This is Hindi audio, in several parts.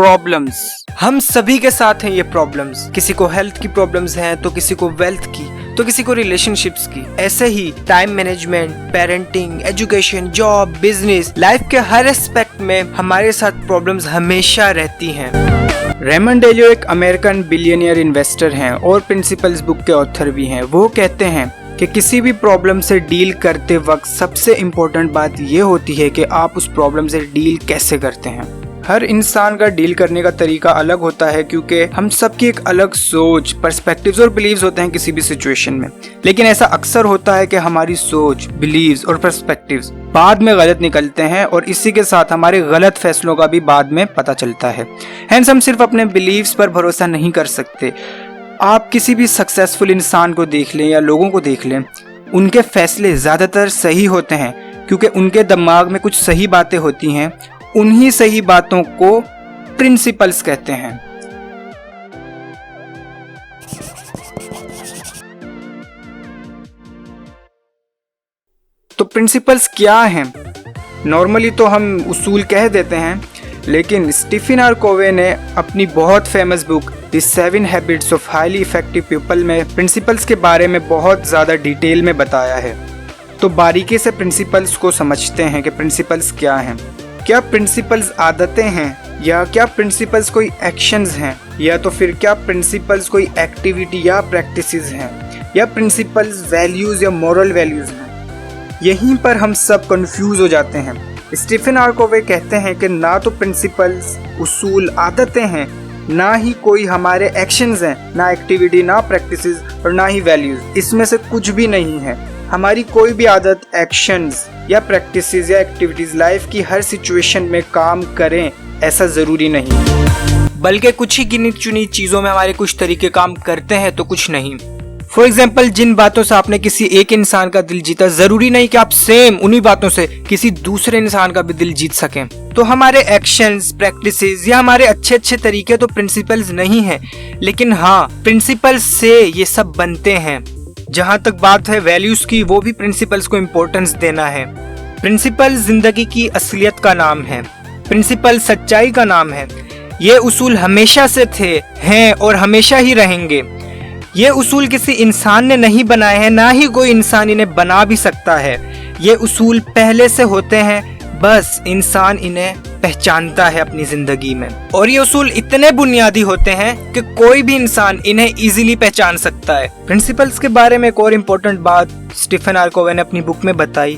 प्रॉब्लम्स। हम सभी के साथ हैं ये प्रॉब्लम्स। किसी को हेल्थ की प्रॉब्लम्स हैं, तो किसी को वेल्थ की, तो किसी को रिलेशनशिप्स की। ऐसे ही time management, parenting, education, job, business, life के हर एस्पेक्ट में हमारे साथ प्रॉब्लम्स हमेशा रहती हैं। रेमंड डेलियो एक अमेरिकन बिलियनियर इन्वेस्टर हैं और प्रिंसिपल्स बुक के ऑथर भी हैं। वो कहते हैं कि किसी भी प्रॉब्लम से डील करते वक्त सबसे इम्पोर्टेंट बात ये होती है कि आप उस प्रॉब्लम से डील कैसे करते हैं। हर इंसान का डील करने का तरीका अलग होता है, क्योंकि हम सबकी एक अलग सोच, पर्सपेक्टिव्स और बिलीव्स होते हैं किसी भी सिचुएशन में। लेकिन ऐसा अक्सर होता है कि हमारी सोच, बिलीव्स और पर्सपेक्टिव्स बाद में गलत निकलते हैं और इसी के साथ हमारे गलत फैसलों का भी बाद में पता चलता है। हैंस हम सिर्फ अपने बिलीव्स पर भरोसा नहीं कर सकते। आप किसी भी सक्सेसफुल इंसान को देख लें या लोगों को देख लें, उनके फैसले ज़्यादातर सही होते हैं क्योंकि उनके दिमाग में कुछ सही बातें होती हैं। उन्हीं सही बातों को प्रिंसिपल्स कहते हैं। तो प्रिंसिपल्स क्या हैं? नॉर्मली तो हम उसूल कह देते हैं, लेकिन स्टीफन आर कोवे ने अपनी बहुत famous book the 7 habits of highly effective people में प्रिंसिपल्स के बारे में बहुत ज़्यादा डिटेल में बताया है। तो बारीकी से प्रिंसिपल्स को समझते हैं कि प्रिंसिपल्स क्या हैं। क्या प्रिंसिपल्स आदतें हैं, या क्या प्रिंसिपल्स कोई एक्शंस हैं, या तो फिर क्या प्रिंसिपल्स कोई एक्टिविटी या प्रैक्टिसेस हैं, या प्रिंसिपल्स वैल्यूज़ या मॉरल वैल्यूज़ हैं। यहीं पर हम सब कंफ्यूज हो जाते हैं। स्टीफन आर कोवे कहते हैं कि ना तो प्रिंसिपल्स, उसूल, आदतें हैं, ना ही कोई हमारे एक्शंस हैं, ना एक्टिविटी, ना प्रैक्टिसेस और ना ही वैल्यूज। इसमें से कुछ भी नहीं है। हमारी कोई भी आदत, एक्शंस या प्रैक्टिसेस या एक्टिविटीज लाइफ की हर सिचुएशन में काम करें ऐसा जरूरी नहीं, बल्कि कुछ ही गिनी चुनी चीजों में हमारे कुछ तरीके काम करते हैं तो कुछ नहीं। फॉर एग्जाम्पल, जिन बातों से आपने किसी एक इंसान का दिल जीता, जरूरी नहीं कि आप सेम उन्हीं बातों से किसी दूसरे इंसान का भी दिल जीत सकें। तो हमारे एक्शंस, प्रैक्टिसेस या हमारे अच्छे अच्छे तरीके तो प्रिंसिपल्स नहीं हैं, लेकिन हाँ, प्रिंसिपल्स से ये सब बनते हैं। जहाँ तक बात है वैल्यूज की, वो भी प्रिंसिपल्स को इम्पोर्टेंस देना है। प्रिंसिपल जिंदगी की असलियत का नाम है। प्रिंसिपल सच्चाई का नाम है। ये उसूल हमेशा से थे, हैं और हमेशा ही रहेंगे। ये उसूल किसी इंसान ने नहीं बनाए हैं, ना ही कोई इंसान इन्हें बना भी सकता है। ये उसूल पहले से होते हैं, बस इंसान इन्हें पहचानता है अपनी जिंदगी में। और ये उसूल इतने बुनियादी होते हैं कि कोई भी इंसान इन्हें इजीली पहचान सकता है। प्रिंसिपल्स के बारे में एक और इम्पोर्टेंट बात स्टीफन आर कोवे ने अपनी बुक में बताई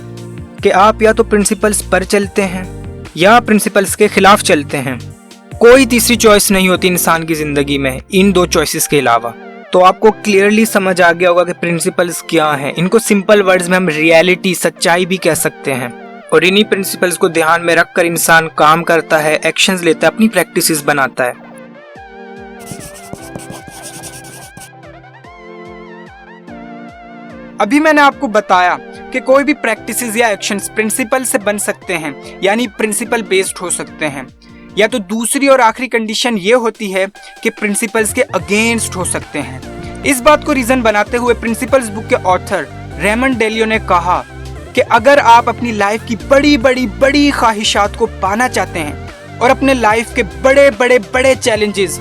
कि आप या तो प्रिंसिपल्स पर चलते हैं या प्रिंसिपल्स के खिलाफ चलते हैं। कोई तीसरी चॉइस नहीं होती इंसान की जिंदगी में इन दो चॉइसेस के अलावा। तो आपको क्लियरली समझ आ गया होगा कि प्रिंसिपल्स क्या हैं। इनको सिंपल वर्ड्स में हम रियलिटी, सच्चाई भी कह सकते हैं। और इन्हीं प्रिंसिपल्स को ध्यान में रखकर इंसान काम करता है, एक्शंस लेता है, अपनी प्रैक्टिसेस बनाता है। अभी मैंने आपको बताया कि कोई भी प्रैक्टिसेस या एक्शंस प्रिंसिपल से बन सकते हैं, यानी प्रिंसिपल बेस्ड हो सकते हैं। या तो दूसरी और आखिरी कंडीशन ये होती है कि प्रिंसिपल्स के अगेंस्ट हो सकते हैं। इस बात को रीजन बनाते हुए प्रिंसिपल्स बुक के ऑथर रेमंड डेलियो ने कहा कि अगर आप अपनी लाइफ की बड़ी बड़ी बड़ी ख्वाहिशात को पाना चाहते हैं और अपने लाइफ के बड़े बड़े बड़े चैलेंजेस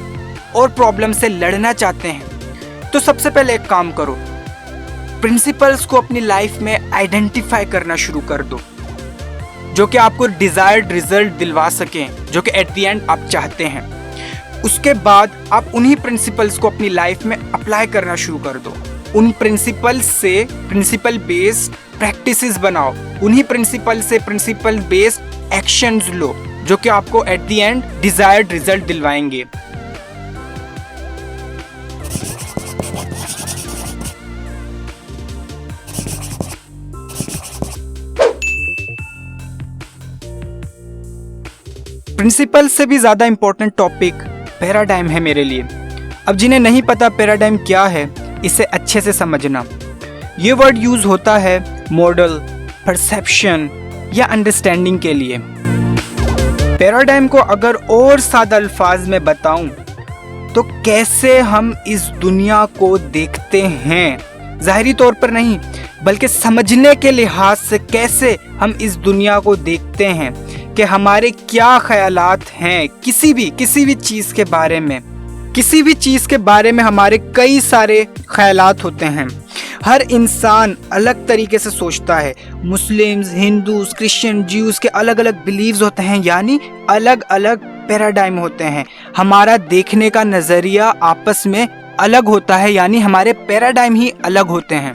और प्रॉब्लम से लड़ना चाहते हैं, तो सबसे पहले एक काम करो, प्रिंसिपल्स को अपनी लाइफ में आइडेंटिफाई करना शुरू कर दो, जो कि आपको डिजायर्ड रिजल्ट दिलवा सकें, जो कि एट द एंड आप चाहते हैं। उसके बाद आप उन्हीं प्रिंसिपल्स को अपनी लाइफ में अप्लाई करना शुरू कर दो। उन प्रिंसिपल्स से प्रिंसिपल बेस्ड प्रैक्टिसेस बनाओ, उन्हीं प्रिंसिपल से प्रिंसिपल बेस्ड एक्शंस लो, जो कि आपको at the end desired result दिलवाएंगे। प्रिंसिपल से भी ज्यादा इंपॉर्टेंट टॉपिक पैराडाइम है मेरे लिए। अब जिन्हें नहीं पता पैराडाइम क्या है, इसे अच्छे से समझना। ये वर्ड यूज होता है मॉडल, परसेप्शन या अंडरस्टैंडिंग के लिए। पैराडाइम को अगर और सादा अल्फाज में बताऊं तो कैसे हम इस दुनिया को देखते हैं, ज़ाहिरी तौर पर नहीं बल्कि समझने के लिहाज से कैसे हम इस दुनिया को देखते हैं, कि हमारे क्या ख्यालात हैं किसी भी चीज़ के बारे में। किसी भी चीज़ के बारे में हमारे कई सारे ख्यालात होते हैं। हर इंसान अलग तरीके से सोचता है। मुस्लिम्स, हिंदूज, क्रिश्चियन, ज्यूज़ के अलग अलग बिलीव्स होते हैं, यानी अलग अलग पैराडाइम होते हैं। हमारा देखने का नज़रिया आपस में अलग होता है, यानी हमारे पैराडाइम ही अलग होते हैं।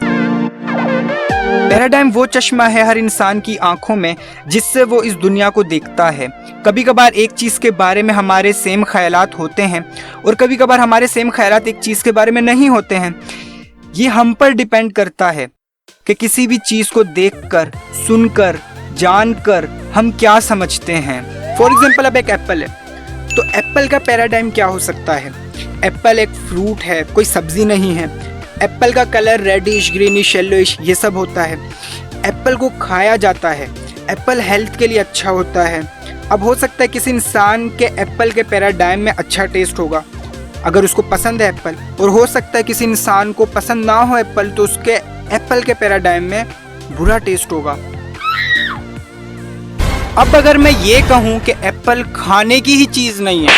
पैराडाइम वो चश्मा है हर इंसान की आंखों में जिससे वो इस दुनिया को देखता है। कभी कभार एक चीज़ के बारे में हमारे सेम ख्यालात होते हैं और कभी कभार हमारे सेम ख्यालात एक चीज़ के बारे में नहीं होते हैं। ये हम पर डिपेंड करता है कि किसी भी चीज़ को देखकर, सुनकर, जानकर हम क्या समझते हैं। फॉर एग्जाम्पल, अब एक एप्पल है, तो एप्पल का पैराडाइम क्या हो सकता है? एप्पल एक फ्रूट है, कोई सब्जी नहीं है। एप्पल का कलर रेडिश, ग्रीनिश, येलोइश ये सब होता है। एप्पल को खाया जाता है। एप्पल हेल्थ के लिए अच्छा होता है। अब हो सकता है किसी इंसान के एप्पल के पैराडाइम में अच्छा टेस्ट होगा अगर उसको पसंद है एप्पल, और हो सकता है किसी इंसान को पसंद ना हो एप्पल, तो उसके एप्पल के पैराडाइम में बुरा टेस्ट होगा। अब अगर मैं ये कहूँ कि एप्पल खाने की ही चीज़ नहीं है,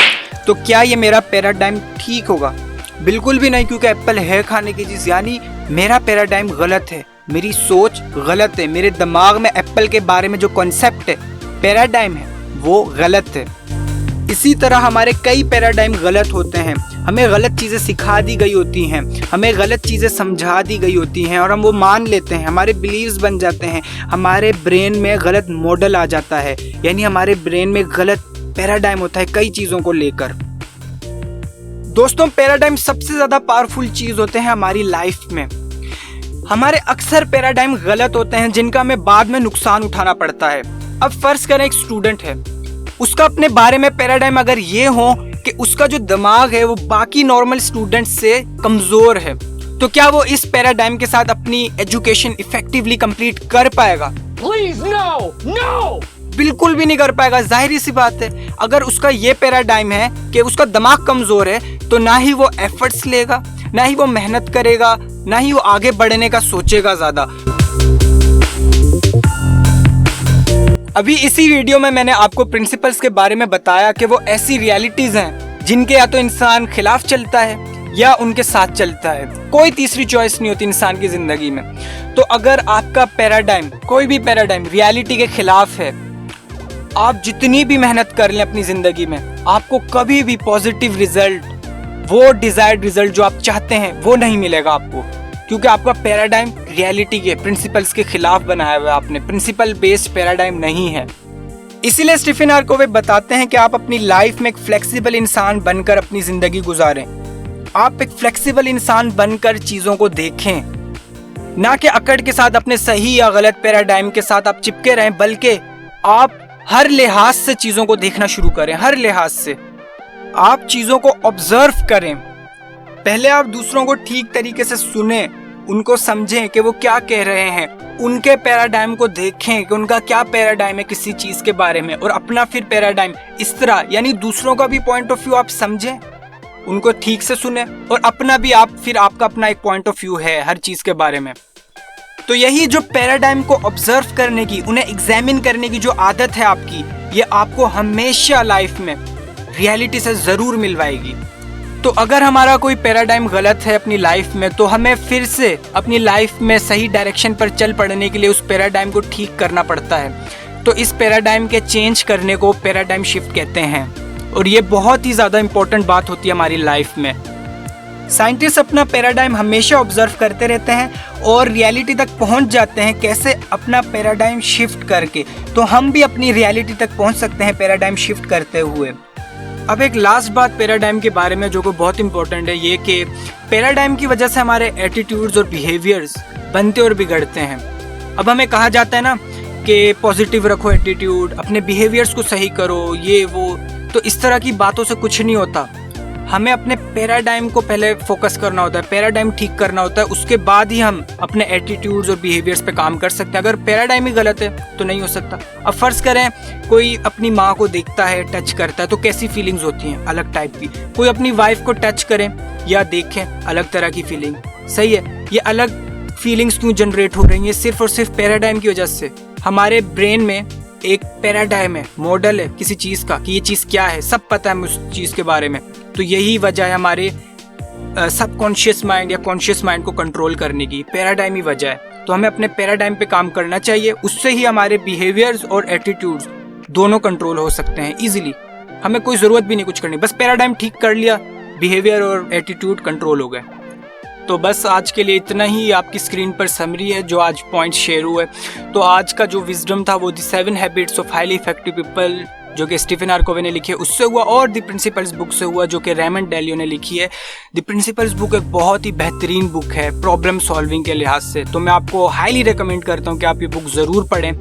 तो क्या ये मेरा पैराडाइम ठीक होगा? बिल्कुल भी नहीं, क्योंकि एप्पल है खाने की चीज़, यानी मेरा पैराडाइम गलत है, मेरी सोच गलत है, मेरे दिमाग में एप्पल के बारे में जो कॉन्सेप्ट है, पैराडाइम है, वो गलत है। इसी तरह हमारे कई पैराडाइम गलत होते हैं। हमें गलत चीज़ें सिखा दी गई होती हैं, हमें गलत चीज़ें समझा दी गई होती हैं और हम वो मान लेते हैं, हमारे बिलीव्स बन जाते हैं, हमारे ब्रेन में गलत मॉडल आ जाता है, यानी हमारे ब्रेन में गलत पैराडाइम होता है कई चीज़ों को लेकर। दोस्तों, पैराडाइम सबसे ज़्यादा पावरफुल चीज़ होते हैं हमारी लाइफ में। हमारे अक्सर पैराडाइम गलत होते हैं जिनका हमें बाद में नुकसान उठाना पड़ता है। अब फर्ज करें एक स्टूडेंट है, उसका अपने बारे में पैराडाइम अगर ये हो कि उसका जो दिमाग है वो बाकी नॉर्मल स्टूडेंट्स से कमज़ोर है, तो क्या वो इस पैराडाइम के साथ अपनी एजुकेशन इफेक्टिवली कंप्लीट कर पाएगा? Please, no! बिल्कुल भी नहीं कर पाएगा। जाहिर सी बात है, अगर उसका ये पैराडाइम है कि उसका दिमाग कमज़ोर है, तो ना ही वो एफर्ट्स लेगा, ना ही वो मेहनत करेगा, ना ही वो आगे बढ़ने का सोचेगा ज़्यादा। अभी इसी वीडियो में मैंने आपको प्रिंसिपल्स के बारे में बताया कि वो ऐसी रियलिटीज़ हैं जिनके या तो इंसान खिलाफ चलता है या उनके साथ चलता है, कोई तीसरी चॉइस नहीं होती इंसान की ज़िंदगी में। तो अगर आपका पैराडाइम, कोई भी पैराडाइम रियलिटी के खिलाफ है, आप जितनी भी मेहनत कर लें अपनी ज़िंदगी में, आपको कभी भी पॉजिटिव रिजल्ट, वो डिज़ायर्ड रिजल्ट जो आप चाहते हैं, वो नहीं मिलेगा आपको, क्योंकि आपका पैराडाइम रियलिटी के प्रिंसिपल्स के खिलाफ बनाया हुआ है, आपने प्रिंसिपल बेस्ड पैराडाइम नहीं है। इसीलिए स्टीफन आर कोवे बताते हैं कि आप अपनी लाइफ में एक फ्लेक्सिबल इंसान बनकर अपनी ज़िंदगी गुजारें। आप एक फ्लेक्सिबल इंसान बनकर चीज़ों को देखें, ना कि अकड़ के साथ अपने सही या गलत पैराडाइम के साथ आप चिपके रहें, बल्कि आप हर लिहाज से चीज़ों को देखना शुरू करें। हर लिहाज से आप चीज़ों को ऑब्जर्व करें। पहले आप दूसरों को ठीक तरीके से सुने, उनको समझें कि वो क्या कह रहे हैं, उनके पैराडाइम को देखें कि उनका क्या पैराडाइम है किसी चीज़ के बारे में, और अपना फिर पैराडाइम इस तरह, यानी दूसरों का भी पॉइंट ऑफ व्यू आप समझें, उनको ठीक से सुने, और अपना भी आप फिर आपका अपना एक पॉइंट ऑफ व्यू है हर चीज़ के बारे में। तो यही जो पैराडाइम को ऑब्जर्व करने की, उन्हें एग्जामिन करने की जो आदत है आपकी, ये आपको हमेशा लाइफ में रियलिटी से ज़रूर मिलवाएगी। तो अगर हमारा कोई पैराडाइम गलत है अपनी लाइफ में, तो हमें फिर से अपनी लाइफ में सही डायरेक्शन पर चल पड़ने के लिए उस पैराडाइम को ठीक करना पड़ता है। तो इस पैराडाइम के चेंज करने को पैराडाइम शिफ्ट कहते हैं, और ये बहुत ही ज़्यादा इंपॉर्टेंट बात होती है हमारी लाइफ में। साइंटिस्ट अपना पैराडाइम हमेशा ऑब्जर्व करते रहते हैं और रियलिटी तक पहुंच जाते हैं कैसे अपना पैराडाइम शिफ्ट करके। तो हम भी अपनी रियलिटी तक पहुंच सकते हैं पैराडाइम शिफ्ट करते हुए। अब एक लास्ट बात पैराडाइम के बारे में जो कि बहुत इंपॉर्टेंट है, ये कि पैराडाइम की वजह से हमारे एटीट्यूड्स और बिहेवियर्स बनते और बिगड़ते हैं। अब हमें कहा जाता है ना कि पॉजिटिव रखो एटीट्यूड, अपने बिहेवियर्स को सही करो, ये वो, तो इस तरह की बातों से कुछ नहीं होता। हमें अपने पैराडाइम को पहले फोकस करना होता है, पैराडाइम ठीक करना होता है, उसके बाद ही हम अपने एटीट्यूड्स और बिहेवियर्स पे काम कर सकते हैं। अगर पैराडाइम ही गलत है तो नहीं हो सकता। अब फर्ज करें कोई अपनी माँ को देखता है, टच करता है, तो कैसी फीलिंग्स होती हैं? अलग टाइप की। कोई अपनी वाइफ को टच करें या देखें, अलग तरह की फीलिंग। सही है, ये अलग फीलिंग्स क्यों जनरेट हो रही हैं? सिर्फ और सिर्फ पैराडाइम की वजह से। हमारे ब्रेन में एक पैराडाइम है, मॉडल है किसी चीज़ का कि ये चीज़ क्या है, सब पता है हमें उस चीज़ के बारे में। तो यही वजह है हमारे सबकॉन्शियस माइंड या कॉन्शियस माइंड को कंट्रोल करने की, पैराडाइम ही वजह है। तो हमें अपने पैराडाइम पे काम करना चाहिए, उससे ही हमारे बिहेवियर्स और एटीट्यूड्स दोनों कंट्रोल हो सकते हैं इजीली। हमें कोई ज़रूरत भी नहीं कुछ करनी, बस पैराडाइम ठीक कर लिया, बिहेवियर और एटीट्यूड कंट्रोल हो गए। तो बस आज के लिए इतना ही। आपकी स्क्रीन पर समरी है जो आज पॉइंट शेयर हुए। तो आज का जो विजडम था वो the 7 habits of highly effective people जो कि स्टीफन आर कोवे ने लिखी है उससे हुआ, और द प्रिंसिपल्स बुक से हुआ जो कि रेमंड डेलियो ने लिखी है। द प्रिंसिपल्स बुक एक बहुत ही बेहतरीन बुक है प्रॉब्लम सॉल्विंग के लिहाज से, तो मैं आपको हाईली रिकमेंड करता हूँ कि आप ये बुक ज़रूर पढ़ें।